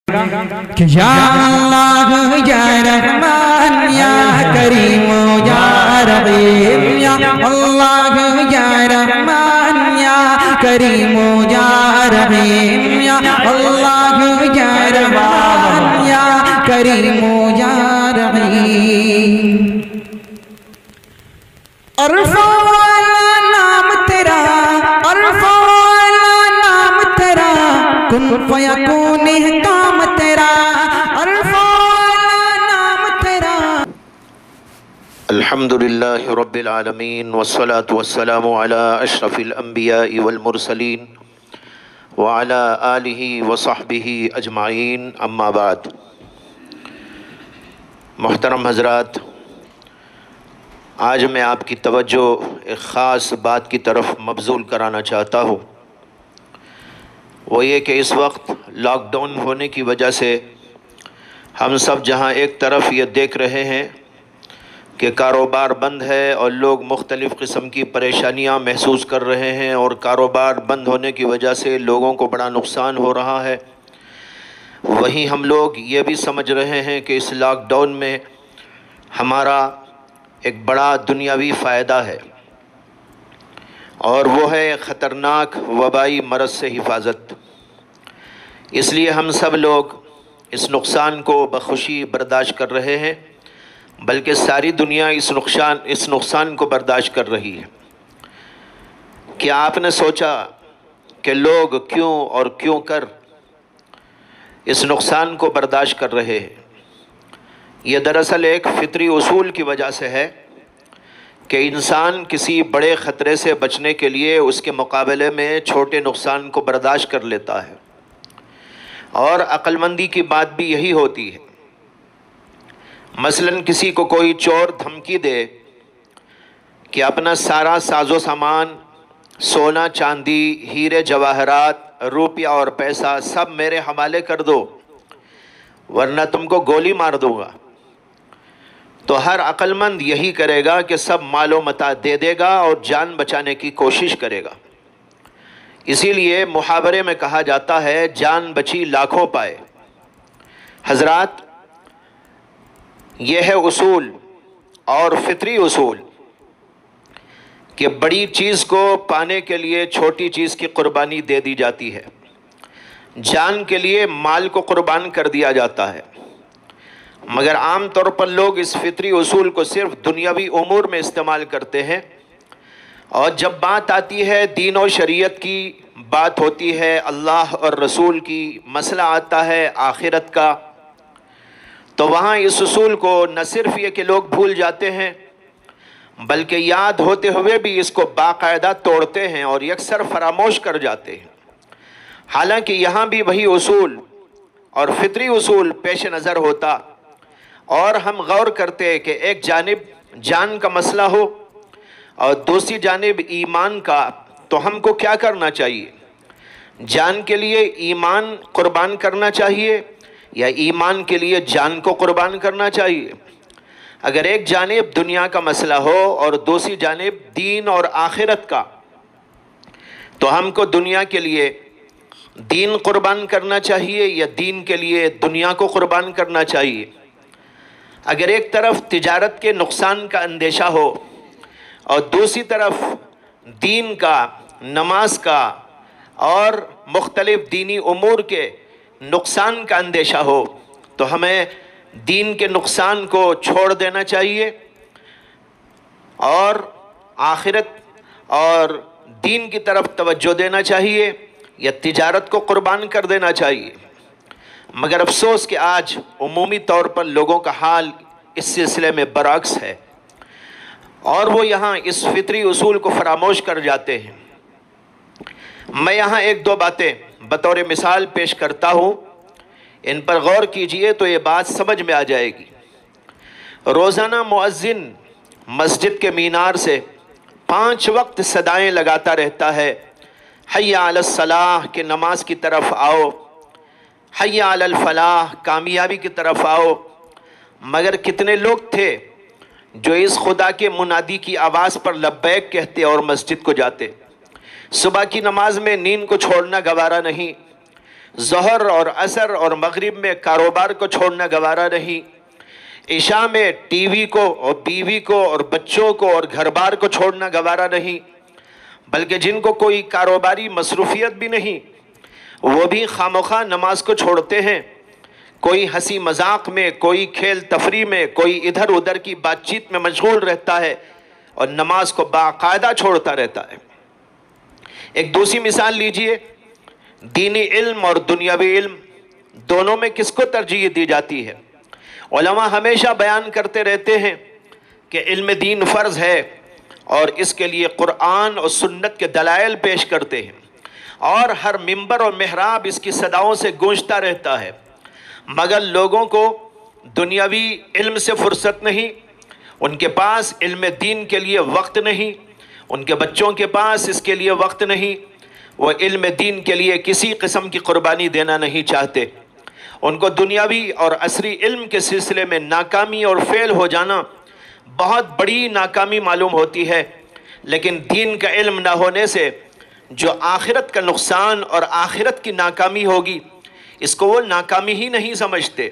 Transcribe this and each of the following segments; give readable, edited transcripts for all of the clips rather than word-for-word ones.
کہ یا اللہ یا رحمان یا کریم یا رحیم یا اللہ یا رحمان یا کریم یا رحیم یا اللہ یا رحمان یا کریم یا رحیم۔ عرفوں والا نام تیرا، عرفوں والا نام تیرا، کن فیکون احکام تیرا، عرفوں والا نام تیرا۔ الحمدللہ رب العالمین والصلاة والسلام علی اشرف الانبیاء والمرسلین وعلی آلہ وصحبہ اجمعین، اما بعد۔ محترم حضرات، آج میں آپ کی توجہ ایک خاص بات کی طرف مبذول کرانا چاہتا ہوں۔ وہ یہ کہ اس وقت لاک ڈاؤن ہونے کی وجہ سے ہم سب جہاں ایک طرف یہ دیکھ رہے ہیں کہ کاروبار بند ہے اور لوگ مختلف قسم کی پریشانیاں محسوس کر رہے ہیں، اور کاروبار بند ہونے کی وجہ سے لوگوں کو بڑا نقصان ہو رہا ہے، وہیں ہم لوگ یہ بھی سمجھ رہے ہیں کہ اس لاک ڈاؤن میں ہمارا ایک بڑا دنیاوی فائدہ ہے، اور وہ ہے خطرناک وبائی مرض سے حفاظت۔ اس لیے ہم سب لوگ اس نقصان کو بخوشی برداشت کر رہے ہیں، بلکہ ساری دنیا اس نقصان کو برداشت کر رہی ہے۔ کیا آپ نے سوچا کہ لوگ کیوں اور کیوں کر اس نقصان کو برداشت کر رہے ہیں؟ یہ دراصل ایک فطری اصول کی وجہ سے ہے کہ انسان کسی بڑے خطرے سے بچنے کے لیے اس کے مقابلے میں چھوٹے نقصان کو برداشت کر لیتا ہے، اور عقل مندی کی بات بھی یہی ہوتی ہے۔ مثلاً کسی کو کوئی چور دھمکی دے کہ اپنا سارا ساز و سامان، سونا چاندی، ہیرے جواہرات، روپیہ اور پیسہ سب میرے حوالے کر دو ورنہ تم کو گولی مار دوں گا، تو ہر عقل مند یہی کرے گا کہ سب مال و متاع دے دے گا اور جان بچانے کی کوشش کرے گا۔ اسی لیے محاورے میں کہا جاتا ہے جان بچی لاکھوں پائے۔ حضرات، یہ ہے اصول اور فطری اصول کہ بڑی چیز کو پانے کے لیے چھوٹی چیز کی قربانی دے دی جاتی ہے، جان کے لیے مال کو قربان کر دیا جاتا ہے، مگر عام طور پر لوگ اس فطری اصول کو صرف دنیاوی امور میں استعمال کرتے ہیں، اور جب بات آتی ہے دین و شریعت کی، بات ہوتی ہے اللہ اور رسول کی، مسئلہ آتا ہے آخرت کا، تو وہاں اس اصول کو نہ صرف یہ کہ لوگ بھول جاتے ہیں، بلکہ یاد ہوتے ہوئے بھی اس کو باقاعدہ توڑتے ہیں اور یکسر فراموش کر جاتے ہیں۔ حالانکہ یہاں بھی وہی اصول اور فطری اصول پیش نظر ہوتا، اور ہم غور کرتے کہ ایک جانب جان کا مسئلہ ہو اور دوسری جانب ایمان کا، تو ہم کو کیا کرنا چاہیے؟ جان کے لیے ایمان قربان کرنا چاہیے یا ایمان کے لیے جان کو قربان کرنا چاہیے؟ اگر ایک جانب دنیا کا مسئلہ ہو اور دوسری جانب دین اور آخرت کا، تو ہم کو دنیا کے لیے دین قربان کرنا چاہیے یا دین کے لیے دنیا کو قربان کرنا چاہیے؟ اگر ایک طرف تجارت کے نقصان کا اندیشہ ہو اور دوسری طرف دین کا، نماز کا اور مختلف دینی امور کے نقصان کا اندیشہ ہو، تو ہمیں دین کے نقصان کو چھوڑ دینا چاہیے اور آخرت اور دین کی طرف توجہ دینا چاہیے، یا تجارت کو قربان کر دینا چاہیے؟ مگر افسوس کہ آج عمومی طور پر لوگوں کا حال اس سلسلے میں برعکس ہے، اور وہ یہاں اس فطری اصول کو فراموش کر جاتے ہیں۔ میں یہاں ایک دو باتیں بطور مثال پیش کرتا ہوں، ان پر غور کیجئے تو یہ بات سمجھ میں آ جائے گی۔ روزانہ مؤذن مسجد کے مینار سے 5 وقت صدائیں لگاتا رہتا ہے، حی علی الصلاح کہ نماز کی طرف آؤ، حی علی الفلاح کامیابی کی طرف آؤ، مگر کتنے لوگ تھے جو اس خدا کے منادی کی آواز پر لبیک کہتے اور مسجد کو جاتے؟ صبح کی نماز میں نیند کو چھوڑنا گوارا نہیں، ظہر اور عصر اور مغرب میں کاروبار کو چھوڑنا گوارا نہیں، عشاء میں ٹی وی کو اور بیوی کو اور بچوں کو اور گھر بار کو چھوڑنا گوارا نہیں، بلکہ جن کو کوئی کاروباری مصروفیت بھی نہیں وہ بھی خامخواہ نماز کو چھوڑتے ہیں، کوئی ہنسی مذاق میں، کوئی کھیل تفریح میں، کوئی ادھر ادھر کی بات چیت میں مشغول رہتا ہے اور نماز کو باقاعدہ چھوڑتا رہتا ہے۔ ایک دوسری مثال لیجئے، دینی علم اور دنیاوی علم دونوں میں کس کو ترجیح دی جاتی ہے؟ علماء ہمیشہ بیان کرتے رہتے ہیں کہ علم دین فرض ہے اور اس کے لیے قرآن اور سنت کے دلائل پیش کرتے ہیں، اور ہر منبر اور محراب اس کی صداؤں سے گونجتا رہتا ہے، مگر لوگوں کو دنیاوی علم سے فرصت نہیں، ان کے پاس علم دین کے لیے وقت نہیں، ان کے بچوں کے پاس اس کے لیے وقت نہیں، وہ علم دین کے لیے کسی قسم کی قربانی دینا نہیں چاہتے، ان کو دنیاوی اور عصری علم کے سلسلے میں ناکامی اور فیل ہو جانا بہت بڑی ناکامی معلوم ہوتی ہے، لیکن دین کا علم نہ ہونے سے جو آخرت کا نقصان اور آخرت کی ناکامی ہوگی اس کو وہ ناکامی ہی نہیں سمجھتے۔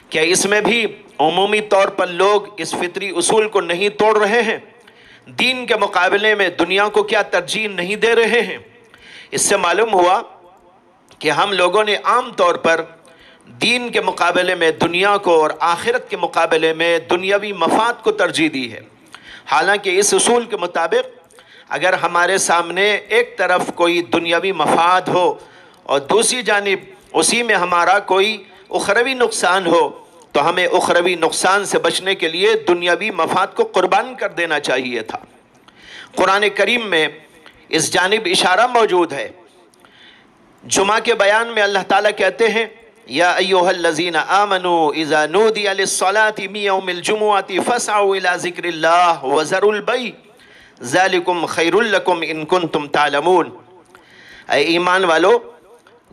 کیا اس میں بھی عمومی طور پر لوگ اس فطری اصول کو نہیں توڑ رہے ہیں؟ دین کے مقابلے میں دنیا کو کیا ترجیح نہیں دے رہے ہیں؟ اس سے معلوم ہوا کہ ہم لوگوں نے عام طور پر دین کے مقابلے میں دنیا کو اور آخرت کے مقابلے میں دنیاوی مفاد کو ترجیح دی ہے، حالانکہ اس اصول کے مطابق اگر ہمارے سامنے ایک طرف کوئی دنیاوی مفاد ہو اور دوسری جانب اسی میں ہمارا کوئی اخروی نقصان ہو تو ہمیں اخروی نقصان سے بچنے کے لیے دنیاوی مفاد کو قربان کر دینا چاہیے تھا۔ قرآن کریم میں اس جانب اشارہ موجود ہے۔ جمعہ کے بیان میں اللہ تعالیٰ کہتے ہیں یا ایھا الذین آمنوا اذا نودی للصلاة من یوم الجمعۃ فاسعوا الی ذکر اللہ وذروا البیع ذالکم خیر لکم ان کنتم تعلمون۔ اے ایمان والو،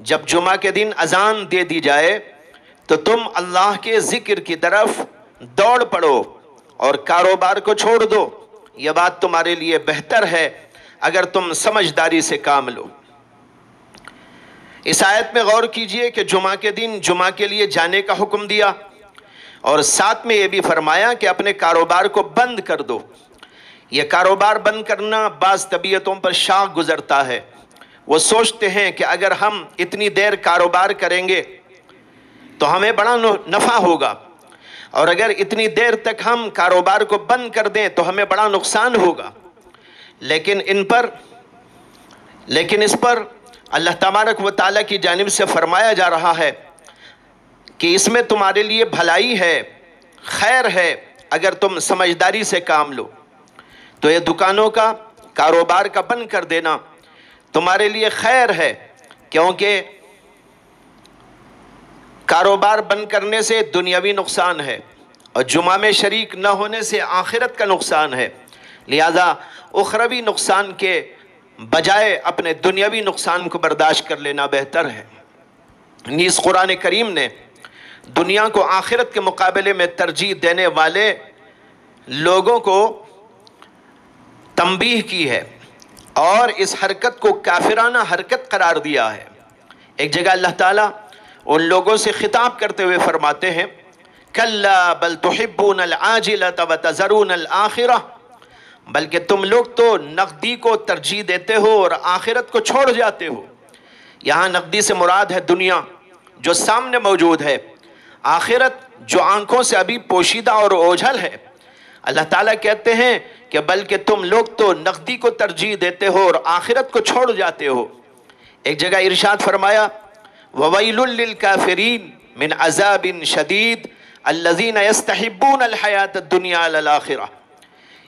جب جمعہ کے دن اذان دے دی جائے تو تم اللہ کے ذکر کی طرف دوڑ پڑو اور کاروبار کو چھوڑ دو، یہ بات تمہارے لیے بہتر ہے اگر تم سمجھداری سے کام لو۔ اس آیت میں غور کیجئے کہ جمعہ کے دن جمعہ کے لیے جانے کا حکم دیا اور ساتھ میں یہ بھی فرمایا کہ اپنے کاروبار کو بند کر دو۔ یہ کاروبار بند کرنا بعض طبیعتوں پر شاق گزرتا ہے، وہ سوچتے ہیں کہ اگر ہم اتنی دیر کاروبار کریں گے تو ہمیں بڑا نفع ہوگا، اور اگر اتنی دیر تک ہم کاروبار کو بند کر دیں تو ہمیں بڑا نقصان ہوگا، لیکن اس پر اللہ تبارک و تعالیٰ کی جانب سے فرمایا جا رہا ہے کہ اس میں تمہارے لیے بھلائی ہے، خیر ہے اگر تم سمجھداری سے کام لو۔ تو یہ دکانوں کا کاروبار کا بند کر دینا تمہارے لیے خیر ہے، کیونکہ کاروبار بند کرنے سے دنیاوی نقصان ہے اور جمعہ میں شریک نہ ہونے سے آخرت کا نقصان ہے، لہذا اخروی نقصان کے بجائے اپنے دنیاوی نقصان کو برداشت کر لینا بہتر ہے۔ نیز قرآن کریم نے دنیا کو آخرت کے مقابلے میں ترجیح دینے والے لوگوں کو تنبیہ کی ہے اور اس حرکت کو کافرانہ حرکت قرار دیا ہے۔ ایک جگہ اللہ تعالیٰ ان لوگوں سے خطاب کرتے ہوئے فرماتے ہیں کَلَّا بَلْ تُحِبُّونَ الْعَاجِلَةَ وَتَذَرُونَ الْآخِرَةَ، بلکہ تم لوگ تو نقدی کو ترجیح دیتے ہو اور آخرت کو چھوڑ جاتے ہو۔ یہاں نقدی سے مراد ہے دنیا جو سامنے موجود ہے، آخرت جو آنکھوں سے ابھی پوشیدہ اور اوجھل ہے۔ اللہ تعالیٰ کہتے ہیں کہ بلکہ تم لوگ تو نقدی کو ترجیح دیتے ہو اور آخرت کو چھوڑ جاتے ہو۔ ایک جگہ ارشاد فرمایا وَوَيْلٌ لِّلْكَافِرِينَ مِنْ عَذَابٍ شَدِيدٍ الَّذِينَ يَسْتَحِبُّونَ الْحَيَاةَ الدُّنْيَا عَلَى الْآخِرَةِ،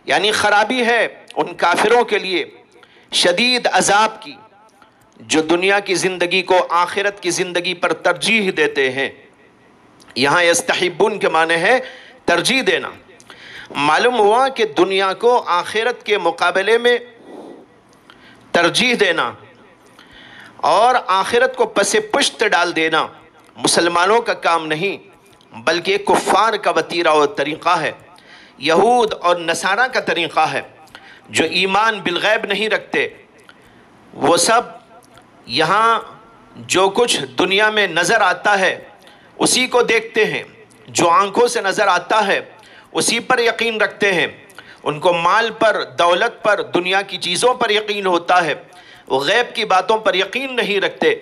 یعنی خرابی ہے ان کافروں کے لیے شدید عذاب کی جو دنیا کی زندگی کو آخرت کی زندگی پر ترجیح دیتے ہیں۔ یہاں یستحبون کے معنی ہے ترجیح دینا۔ معلوم ہوا کہ دنیا کو آخرت کے مقابلے میں ترجیح دینا اور آخرت کو پس پشت ڈال دینا مسلمانوں کا کام نہیں بلکہ کفار کا وتیرہ اور طریقہ ہے، یہود اور نصارہ کا طریقہ ہے، جو ایمان بالغیب نہیں رکھتے۔ وہ سب یہاں جو کچھ دنیا میں نظر آتا ہے اسی کو دیکھتے ہیں، جو آنکھوں سے نظر آتا ہے اسی پر یقین رکھتے ہیں، ان کو مال پر، دولت پر، دنیا کی چیزوں پر یقین ہوتا ہے، وہ غیب کی باتوں پر یقین نہیں رکھتے۔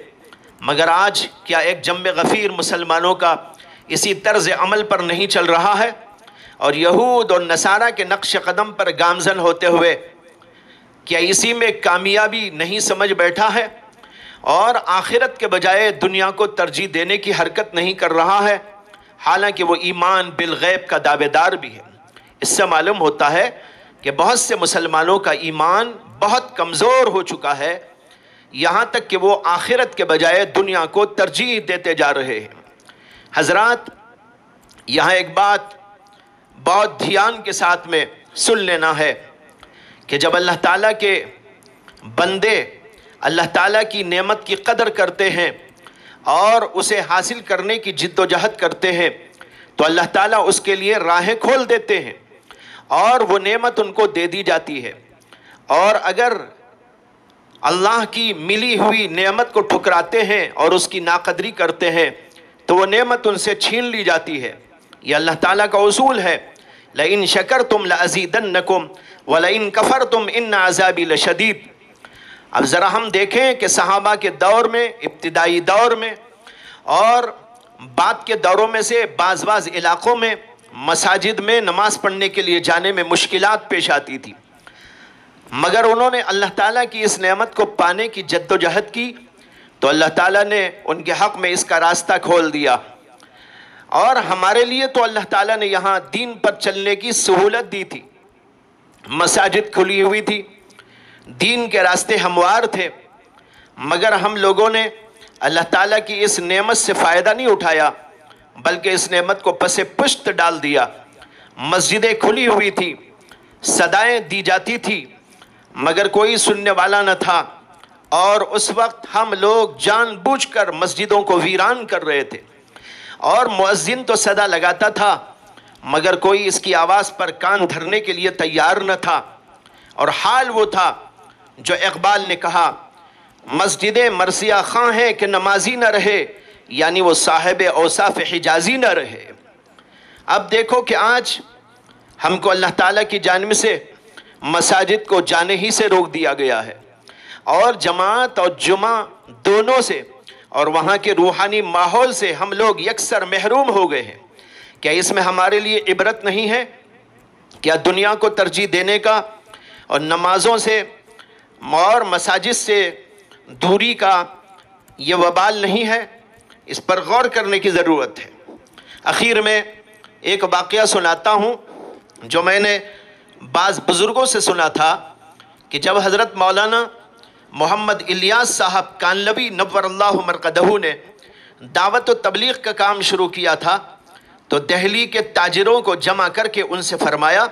مگر آج کیا ایک جم غفیر مسلمانوں کا اسی طرز عمل پر نہیں چل رہا ہے، اور یہود اور نصارہ کے نقش قدم پر گامزن ہوتے ہوئے کیا اسی میں کامیابی نہیں سمجھ بیٹھا ہے، اور آخرت کے بجائے دنیا کو ترجیح دینے کی حرکت نہیں کر رہا ہے، حالانکہ وہ ایمان بالغیب کا دعوے دار بھی ہے۔ اس سے معلوم ہوتا ہے کہ بہت سے مسلمانوں کا ایمان بہت کمزور ہو چکا ہے، یہاں تک کہ وہ آخرت کے بجائے دنیا کو ترجیح دیتے جا رہے ہیں۔ حضرات، یہاں ایک بات بہت دھیان کے ساتھ میں سن لینا ہے کہ جب اللہ تعالیٰ کے بندے اللہ تعالیٰ کی نعمت کی قدر کرتے ہیں اور اسے حاصل کرنے کی جد و جہد کرتے ہیں تو اللہ تعالیٰ اس کے لیے راہیں کھول دیتے ہیں اور وہ نعمت ان کو دے دی جاتی ہے، اور اگر اللہ کی ملی ہوئی نعمت کو ٹھکراتے ہیں اور اس کی ناقدری کرتے ہیں تو وہ نعمت ان سے چھین لی جاتی ہے۔ یہ اللہ تعالیٰ کا اصول ہے، لَإِن شَكَرْتُمْ لَأَزِيدَنَّكُمْ وَلَإِن كَفَرْتُمْ إِنَّ عَذَابِي لَشَدِيدٌ۔ اب ذرا ہم دیکھیں کہ صحابہ کے دور میں، ابتدائی دور میں اور بعد کے دوروں میں سے بعض علاقوں میں مساجد میں نماز پڑھنے کے لیے جانے میں مشکلات پیش آتی تھی، مگر انہوں نے اللہ تعالیٰ کی اس نعمت کو پانے کی جد و جہد کی تو اللہ تعالیٰ نے ان کے حق میں اس کا راستہ کھول دیا، اور ہمارے لیے تو اللہ تعالیٰ نے یہاں دین پر چلنے کی سہولت دی تھی، مساجد کھلی ہوئی تھی، دین کے راستے ہموار تھے، مگر ہم لوگوں نے اللہ تعالیٰ کی اس نعمت سے فائدہ نہیں اٹھایا بلکہ اس نعمت کو پس پشت ڈال دیا۔ مسجدیں کھلی ہوئی تھی، صدائیں دی جاتی تھی، مگر کوئی سننے والا نہ تھا، اور اس وقت ہم لوگ جان بوجھ کر مسجدوں کو ویران کر رہے تھے، اور مؤذن تو صدا لگاتا تھا مگر کوئی اس کی آواز پر کان دھرنے کے لیے تیار نہ تھا، اور حال وہ تھا جو اقبال نے کہا، مسجدیں مرثیہ خواں ہیں کہ نمازی نہ رہے، یعنی وہ صاحب اوصاف حجازی نہ رہے۔ اب دیکھو کہ آج ہم کو اللہ تعالیٰ کی جانب سے مساجد کو جانے ہی سے روک دیا گیا ہے، اور جماعت اور جمعہ دونوں سے اور وہاں کے روحانی ماحول سے ہم لوگ یکسر محروم ہو گئے ہیں۔ کیا اس میں ہمارے لیے عبرت نہیں ہے؟ کیا دنیا کو ترجیح دینے کا اور نمازوں سے اور مساجد سے دوری کا یہ وبال نہیں ہے؟ اس پر غور کرنے کی ضرورت ہے۔ اخیر میں ایک واقعہ سناتا ہوں جو میں نے بعض بزرگوں سے سنا تھا کہ جب حضرت مولانا محمد الیاس صاحب کانلوی نور اللہ مرقدہ نے دعوت و تبلیغ کا کام شروع کیا تھا تو دہلی کے تاجروں کو جمع کر کے ان سے فرمایا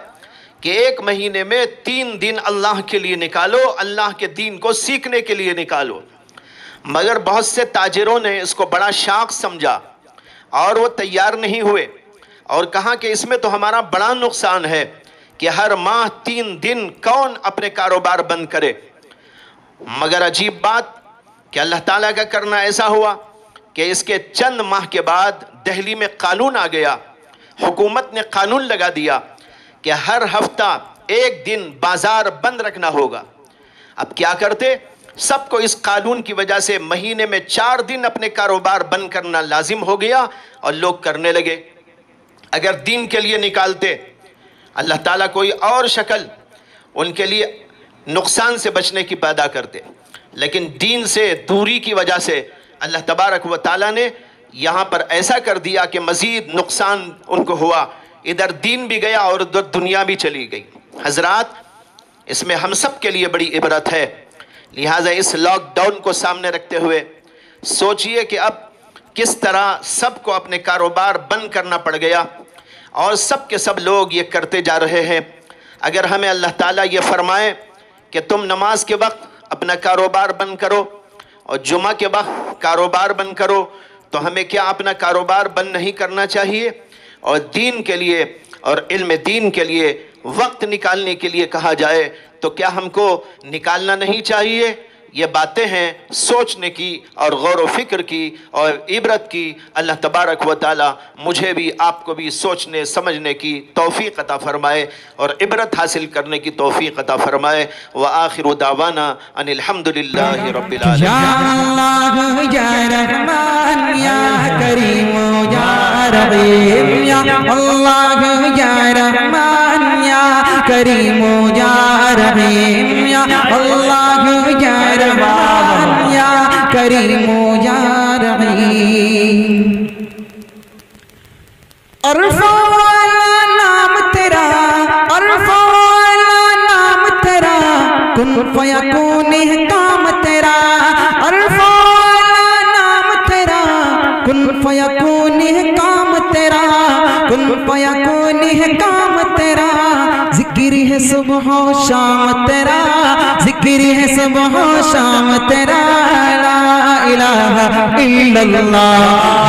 کہ 1 مہینے میں 3 دن اللہ کے لیے نکالو، اللہ کے دین کو سیکھنے کے لیے نکالو۔ مگر بہت سے تاجروں نے اس کو بڑا شاق سمجھا اور وہ تیار نہیں ہوئے، اور کہا کہ اس میں تو ہمارا بڑا نقصان ہے کہ ہر ماہ 3 دن کون اپنے کاروبار بند کرے۔ مگر عجیب بات کہ اللہ تعالیٰ کا کرنا ایسا ہوا کہ اس کے چند ماہ کے بعد دہلی میں قانون آ گیا، حکومت نے قانون لگا دیا کہ ہر ہفتہ 1 دن بازار بند رکھنا ہوگا۔ اب کیا کرتے؟ سب کو اس قانون کی وجہ سے مہینے میں 4 دن اپنے کاروبار بند کرنا لازم ہو گیا، اور لوگ کرنے لگے۔ اگر دین کے لیے نکالتے، اللہ تعالیٰ کوئی اور شکل ان کے لیے نقصان سے بچنے کی پیدا کرتے، لیکن دین سے دوری کی وجہ سے اللہ تبارک و تعالیٰ نے یہاں پر ایسا کر دیا کہ مزید نقصان ان کو ہوا، ادھر دین بھی گیا اور ادھر دنیا بھی چلی گئی۔ حضرات، اس میں ہم سب کے لیے بڑی عبرت ہے، لہٰذا اس لاک ڈاؤن کو سامنے رکھتے ہوئے سوچئے کہ اب کس طرح سب کو اپنے کاروبار بند کرنا پڑ گیا، اور سب کے سب لوگ یہ کرتے جا رہے ہیں۔ اگر ہمیں اللہ تعالیٰ یہ فرمائے کہ تم نماز کے وقت اپنا کاروبار بند کرو اور جمعہ کے وقت کاروبار بند کرو، تو ہمیں کیا اپنا کاروبار بند نہیں کرنا چاہیے؟ اور دین کے لیے اور علم دین کے لیے وقت نکالنے کے لیے کہا جائے تو کیا ہم کو نکالنا نہیں چاہیے؟ یہ باتیں ہیں سوچنے کی اور غور و فکر کی اور عبرت کی. اللہ تبارک و تعالی مجھے بھی آپ کو بھی سوچنے سمجھنے کی توفیق عطا فرمائے اور عبرت حاصل کرنے کی توفیق عطا فرمائے. وآخر دعوانا ان الحمدللہ رب العالمین. یا اللہ یا رحمان یا کریم یا رحیم یا اللہ یا رحمان یا کریم یا رحیم یا اللہ یا رحمان یا کریم یا رحیم. عرف والا نام تیرا، عرف والا نام تیرا، کن فیکون احکام تیرا. عرف والا نام تیرا، کن فیکون احکام تیرا، کن فیکون احکام تیرا. ذکر ہے صبح و شام تیرا، ذکر ہے صبح و شام تیرا. لا الہ الا اللہ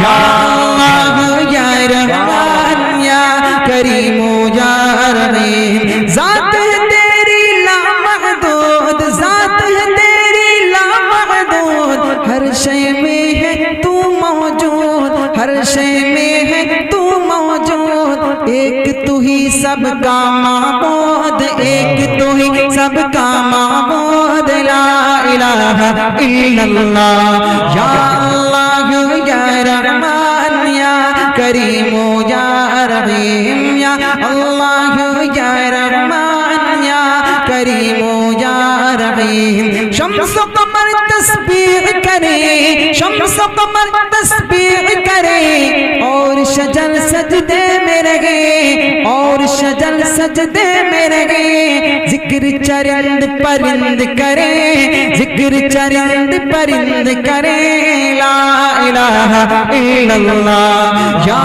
یا اللہ یا رحمان یا کریم یا رحیم. ذات ہے تیری لامحدود، ذات ہے تیری لامحدود، ہر شے میں ہے تو موجود، ہر شے میں ہے تو موجود. ایک تو ہی سب کا معبود، ایک تو ہی سب کا معبود. لا الہ الا اللہ یا اللہ یا رحمان یا کریم یا رحیم یا اللہ یا رحمان یا کریم یا رحیم. شمس و قمر تسبیح کرے، شمس و قمر تسبیح کرے، اور شجر سجدے میں رہے، اور شجر سجدے میں رہے. ذکر چرند پرند کرے، ذکر چرند پرند کرے. لا الہ الا اللہ یا